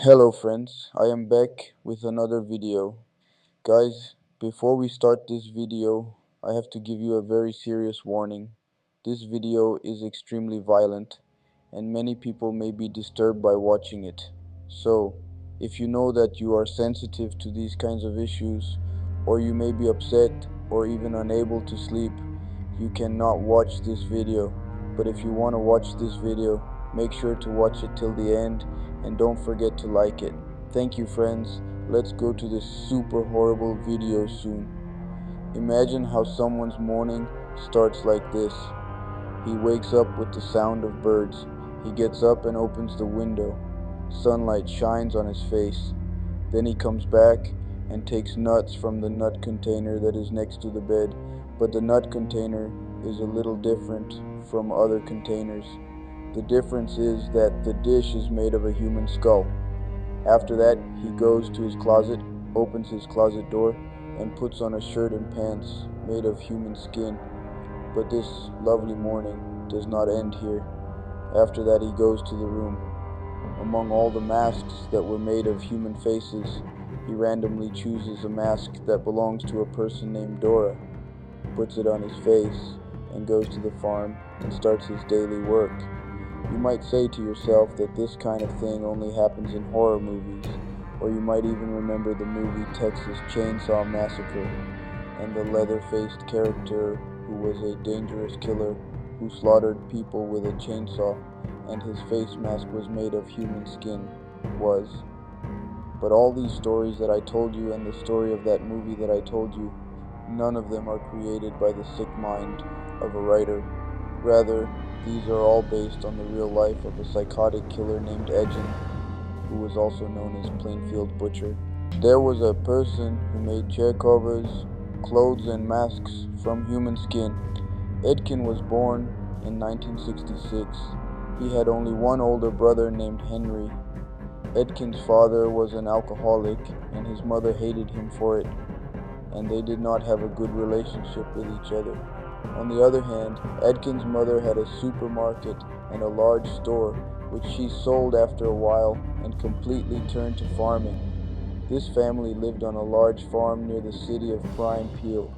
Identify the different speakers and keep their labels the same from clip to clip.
Speaker 1: Hello friends, I am back with another video. Guys, before we start this video, I have to give you a very serious warning. This video is extremely violent and many people may be disturbed by watching it. So, if you know that you are sensitive to these kinds of issues, or you may be upset or even unable to sleep, you cannot watch this video. But if you want to watch this video, make sure to watch it till the end and don't forget to like it. Thank you friends. Let's go to this super horrible video soon. Imagine how someone's morning starts like this. He wakes up with the sound of birds. He gets up and opens the window. Sunlight shines on his face. Then he comes back and takes nuts from the nut container that is next to the bed. But the nut container is a little different from other containers. The difference is that the dish is made of a human skull. After that, he goes to his closet, opens his closet door, and puts on a shirt and pants made of human skin. But this lovely morning does not end here. After that, he goes to the room. Among all the masks that were made of human faces, he randomly chooses a mask that belongs to a person named Dora, puts it on his face, and goes to the farm and starts his daily work. You might say to yourself that this kind of thing only happens in horror movies, or you might even remember the movie Texas Chainsaw Massacre and the leather-faced character who was a dangerous killer who slaughtered people with a chainsaw, and his face mask was made of human skin. But all these stories that I told you and the story of that movie that I told you, none of them are created by the sick mind of a writer. Rather, these are all based on the real life of a psychotic killer named Edgen, who was also known as Plainfield Butcher. There was a person who made chair covers, clothes, and masks from human skin. Edkin was born in 1966. He had only one older brother named Henry. Edkin's father was an alcoholic, and his mother hated him for it, and they did not have a good relationship with each other. On the other hand, Edkin's mother had a supermarket and a large store, which she sold after a while and completely turned to farming. This family lived on a large farm near the city of Prime Peel,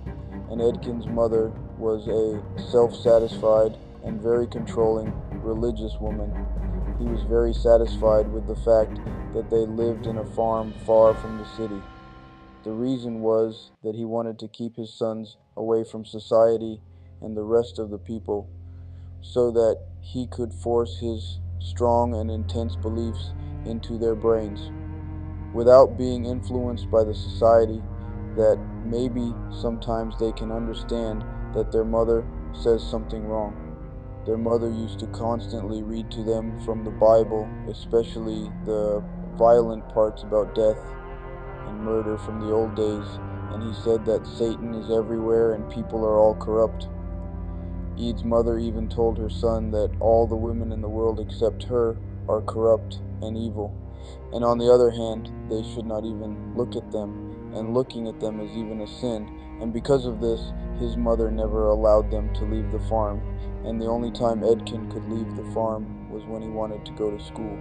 Speaker 1: and Edkin's mother was a self-satisfied and very controlling religious woman. He was very satisfied with the fact that they lived in a farm far from the city. The reason was that he wanted to keep his sons away from society and the rest of the people, so that he could force his strong and intense beliefs into their brains, without being influenced by the society, that maybe sometimes they can understand that their mother says something wrong. Their mother used to constantly read to them from the Bible, especially the violent parts about death and murder from the old days, and he said that Satan is everywhere and people are all corrupt. Ede's mother even told her son that all the women in the world except her are corrupt and evil, and on the other hand, they should not even look at them, and looking at them is even a sin, and because of this, his mother never allowed them to leave the farm, and the only time Edkin could leave the farm was when he wanted to go to school.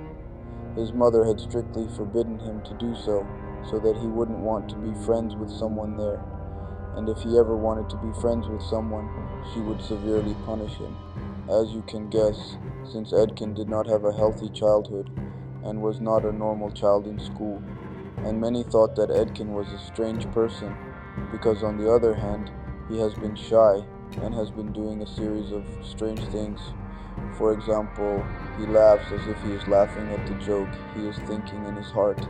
Speaker 1: His mother had strictly forbidden him to do so, so that he wouldn't want to be friends with someone there, and if he ever wanted to be friends with someone, she would severely punish him. As you can guess, since Edkin did not have a healthy childhood, and was not a normal child in school, and many thought that Edkin was a strange person, because on the other hand, he has been shy, and has been doing a series of strange things. For example, he laughs as if he is laughing at the joke he is thinking in his heart.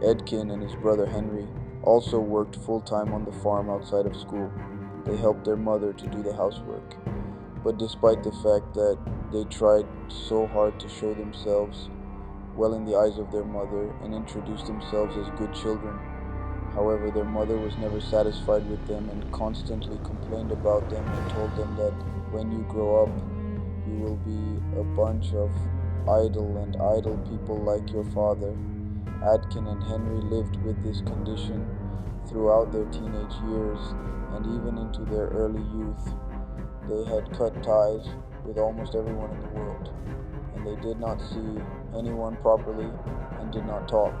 Speaker 1: Edkin and his brother Henry also worked full-time on the farm outside of school. They helped their mother to do the housework. But despite the fact that they tried so hard to show themselves well in the eyes of their mother and introduce themselves as good children, however, their mother was never satisfied with them and constantly complained about them and told them that when you grow up, you will be a bunch of idle people like your father. Atkin and Henry lived with this condition throughout their teenage years and even into their early youth. They had cut ties with almost everyone in the world, and they did not see anyone properly, and did not talk.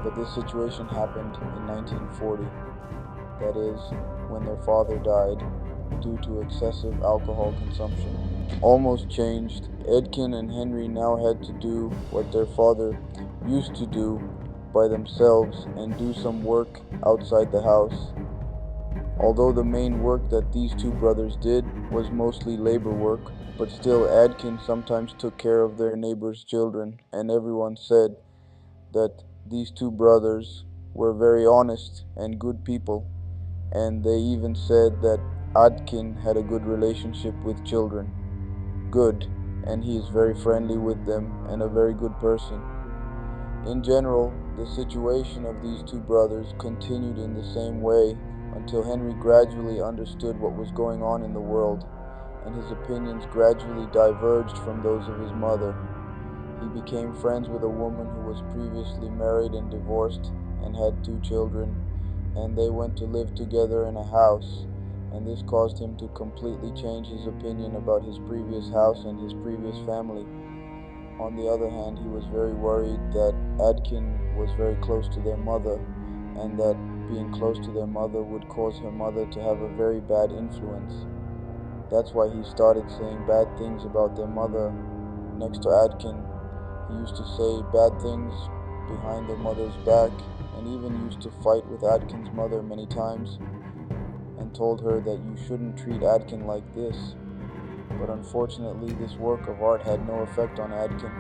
Speaker 1: But this situation happened in 1940, that is, when their father died due to excessive alcohol consumption. Almost changed, Edkin and Henry now had to do what their father used to do by themselves and do some work outside the house. Although the main work that these two brothers did was mostly labor work, but still Adkin sometimes took care of their neighbors' children, and everyone said that these two brothers were very honest and good people, and they even said that Adkin had a good relationship with children. Good, and he is very friendly with them and a very good person. In general, the situation of these two brothers continued in the same way until Henry gradually understood what was going on in the world, and his opinions gradually diverged from those of his mother. He became friends with a woman who was previously married and divorced and had two children, and they went to live together in a house, and this caused him to completely change his opinion about his previous house and his previous family. On the other hand, he was very worried that Adkin was very close to their mother, and that being close to their mother would cause her mother to have a very bad influence. That's why he started saying bad things about their mother next to Adkin. He used to say bad things behind their mother's back, and even used to fight with Adkin's mother many times, and told her that you shouldn't treat Adkin like this. But unfortunately, this work of art had no effect on Adkin.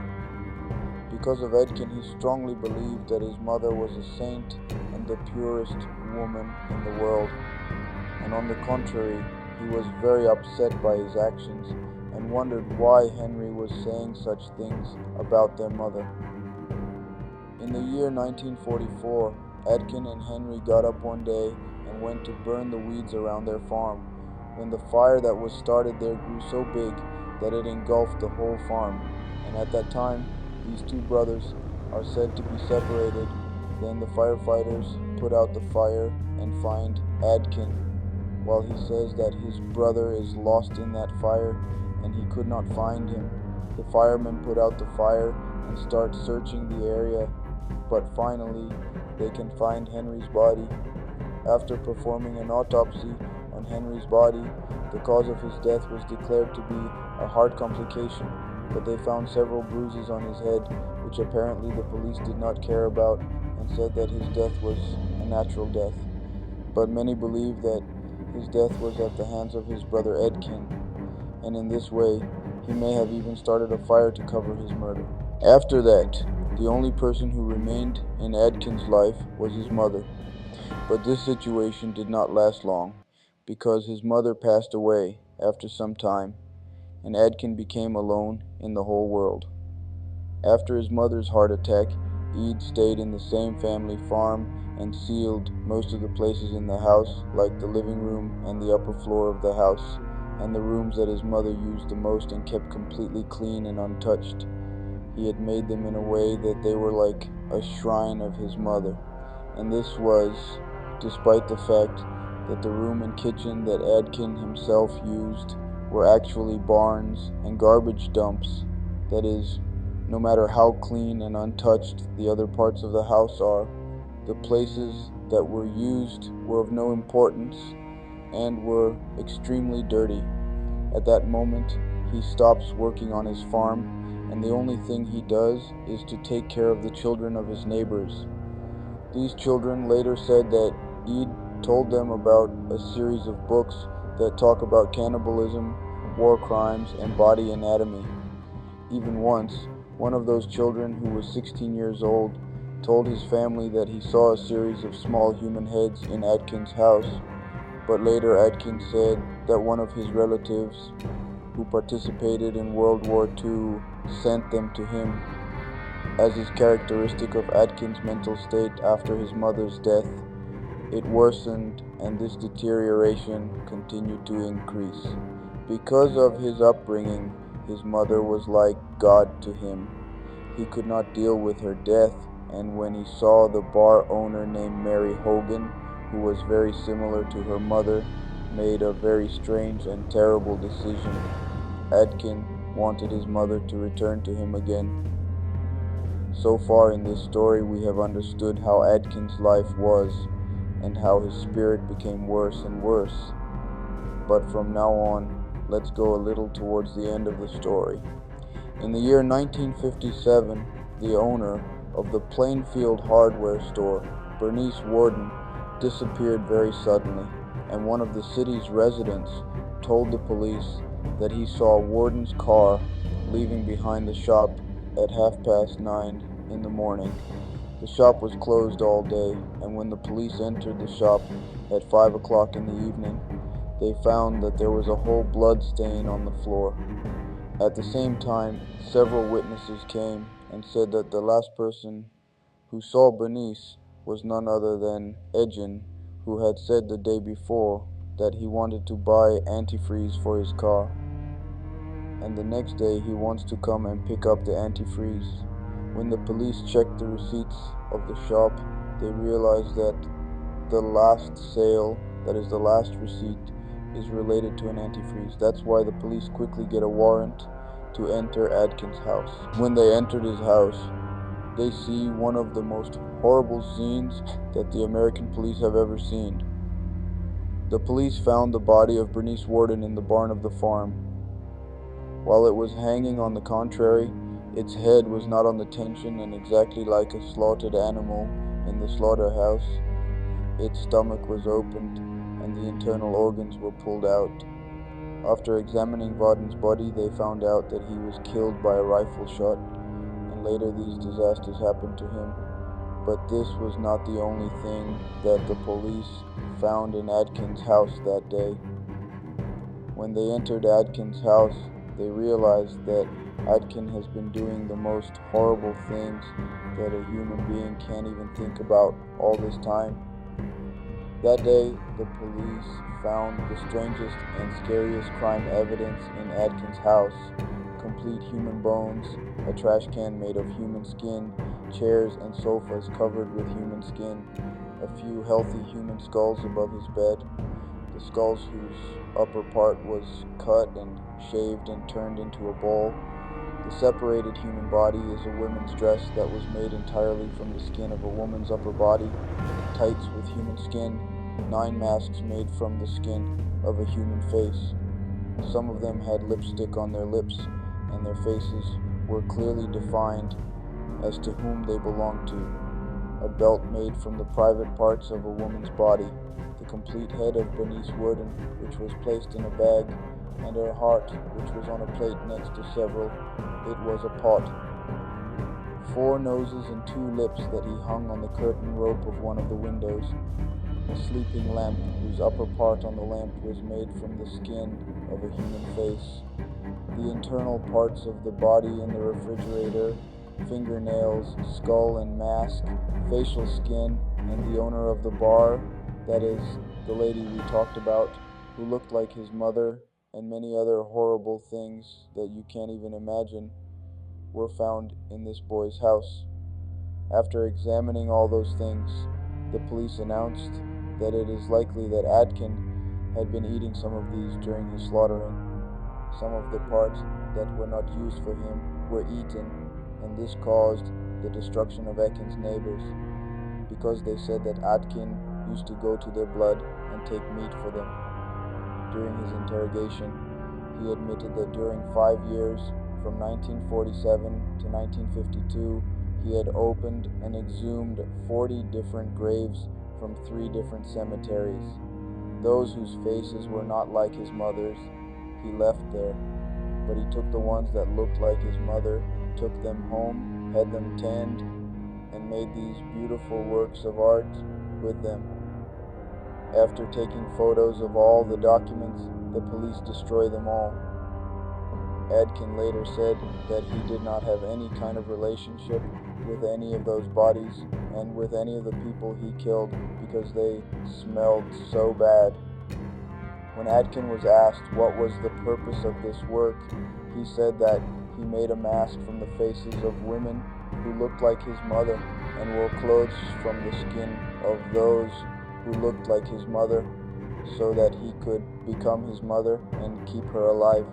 Speaker 1: Because of Edkin, he strongly believed that his mother was a saint and the purest woman in the world. And on the contrary, he was very upset by his actions and wondered why Henry was saying such things about their mother. In the year 1944, Edkin and Henry got up one day and went to burn the weeds around their farm, when the fire that was started there grew so big that it engulfed the whole farm. And at that time, these two brothers are said to be separated. Then the firefighters put out the fire and find Adkin, while he says that his brother is lost in that fire and he could not find him. The firemen put out the fire and start searching the area, but finally they can find Henry's body. After performing an autopsy on Henry's body, the cause of his death was declared to be a heart complication, but they found several bruises on his head, which apparently the police did not care about, and said that his death was a natural death. But many believe that his death was at the hands of his brother Edkin, and in this way, he may have even started a fire to cover his murder. After that, the only person who remained in Adkin's life was his mother. But this situation did not last long, because his mother passed away after some time, and Adkin became alone in the whole world. After his mother's heart attack, Eid stayed in the same family farm and sealed most of the places in the house, like the living room and the upper floor of the house, and the rooms that his mother used the most, and kept completely clean and untouched. He had made them in a way that they were like a shrine of his mother, and this was despite the fact that the room and kitchen that Adkin himself used were actually barns and garbage dumps. That is, no matter how clean and untouched the other parts of the house are, the places that were used were of no importance and were extremely dirty. At that moment, he stops working on his farm, and the only thing he does is to take care of the children of his neighbors. These children later said that Eid told them about a series of books that talk about cannibalism, war crimes, and body anatomy. Even once, one of those children, who was 16 years old, told his family that he saw a series of small human heads in Adkin's house, but later Adkin said that one of his relatives, who participated in World War II, sent them to him. As is characteristic of Adkin's mental state after his mother's death, it worsened, and this deterioration continued to increase. Because of his upbringing, his mother was like God to him. He could not deal with her death, and when he saw the bar owner named Mary Hogan, who was very similar to her mother, made a very strange and terrible decision. Adkin wanted his mother to return to him again. So far in this story, we have understood how Adkins' life was and how his spirit became worse and worse. But from now on, let's go a little towards the end of the story. In the year 1957, the owner of the Plainfield hardware store, Bernice Warden, disappeared very suddenly, and one of the city's residents told the police that he saw Warden's car leaving behind the shop at 9:30 in the morning. The shop was closed all day, and when the police entered the shop at 5 o'clock in the evening, they found that there was a whole blood stain on the floor. At the same time, several witnesses came and said that the last person who saw Bernice was none other than Edgin, who had said the day before that he wanted to buy antifreeze for his car, and the next day he wants to come and pick up the antifreeze. When the police checked the receipts of the shop, they realized that the last sale, that is the last receipt, is related to an antifreeze. That's why the police quickly get a warrant to enter Adkins' house. When they entered his house, they see one of the most horrible scenes that the American police have ever seen. The police found the body of Bernice Warden in the barn of the farm. While it was hanging on the contrary, its head was not on the tension, and exactly like a slaughtered animal in the slaughterhouse, its stomach was opened and the internal organs were pulled out. After examining Varden's body, they found out that he was killed by a rifle shot, and later these disasters happened to him. But this was not the only thing that the police found in Adkins' house that day. When they entered Adkins' house, they realized that Adkins has been doing the most horrible things that a human being can't even think about all this time. That day, the police found the strangest and scariest crime evidence in Adkins' house: complete human bones, a trash can made of human skin, chairs and sofas covered with human skin, a few healthy human skulls above his bed, the skulls whose upper part was cut and shaved and turned into a bowl. The separated human body is a woman's dress that was made entirely from the skin of a woman's upper body, tights with human skin, 9 masks made from the skin of a human face. Some of them had lipstick on their lips, and their faces were clearly defined as to whom they belonged to. A belt made from the private parts of a woman's body, the complete head of Bernice Warden, which was placed in a bag, and her heart, which was on a plate next to several. It was a pot. 4 noses and 2 lips that he hung on the curtain rope of one of the windows. A sleeping lamp whose upper part on the lamp was made from the skin of a human face. The internal parts of the body in the refrigerator, fingernails, skull and mask, facial skin, and the owner of the bar, that is, the lady we talked about, who looked like his mother, and many other horrible things that you can't even imagine, were found in this boy's house. After examining all those things, the police announced that it is likely that Adkin had been eating some of these during his slaughtering. Some of the parts that were not used for him were eaten, and this caused the destruction of Adkin's neighbors, because they said that Adkin used to go to their blood and take meat for them. During his interrogation, he admitted that during 5 years, from 1947 to 1952, he had opened and exhumed 40 different graves from 3 different cemeteries. Those whose faces were not like his mother's, he left there, but he took the ones that looked like his mother, took them home, had them tanned, and made these beautiful works of art with them. After taking photos of all the documents, the police destroyed them all. Adkin later said that he did not have any kind of relationship with any of those bodies and with any of the people he killed because they smelled so bad. When Adkin was asked what was the purpose of this work, he said that he made a mask from the faces of women who looked like his mother and wore clothes from the skin of those who looked like his mother so that he could become his mother and keep her alive.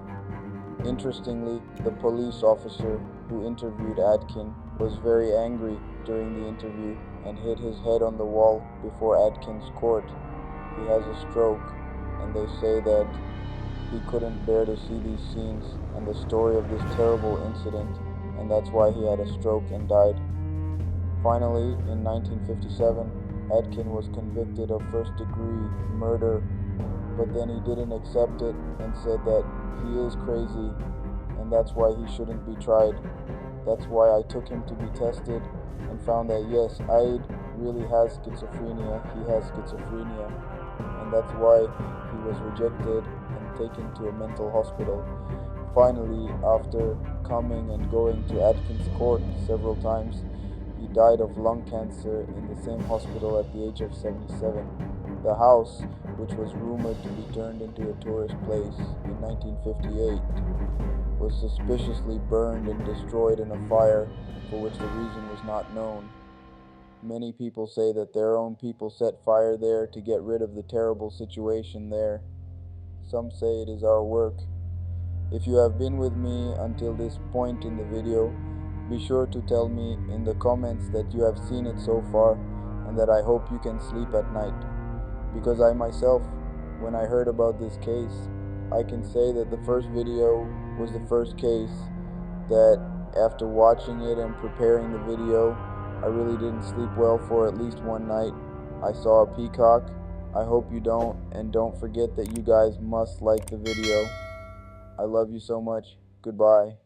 Speaker 1: Interestingly, the police officer who interviewed Adkin was very angry during the interview and hit his head on the wall before Adkins' court. He has a stroke, and they say that he couldn't bear to see these scenes and the story of this terrible incident, and that's why he had a stroke and died. Finally, in 1957, Adkins was convicted of first-degree murder, but then he didn't accept it and said that he is crazy and that's why he shouldn't be tried. That's why I took him to be tested and found that yes, Aid really has schizophrenia. He has schizophrenia, and that's why he was rejected and taken to a mental hospital. Finally, after coming and going to Atkins Court several times, he died of lung cancer in the same hospital at the age of 77. The house, which was rumored to be turned into a tourist place in 1958, was suspiciously burned and destroyed in a fire for which the reason was not known. Many people say that their own people set fire there to get rid of the terrible situation there. Some say it is our work. If you have been with me until this point in the video, be sure to tell me in the comments that you have seen it so far and that I hope you can sleep at night. Because I myself, when I heard about this case, I can say that the first video was the first case that after watching it and preparing the video, I really didn't sleep well for at least one night. I saw a peacock. I hope you don't, and don't forget that you guys must like the video. I love you so much. Goodbye.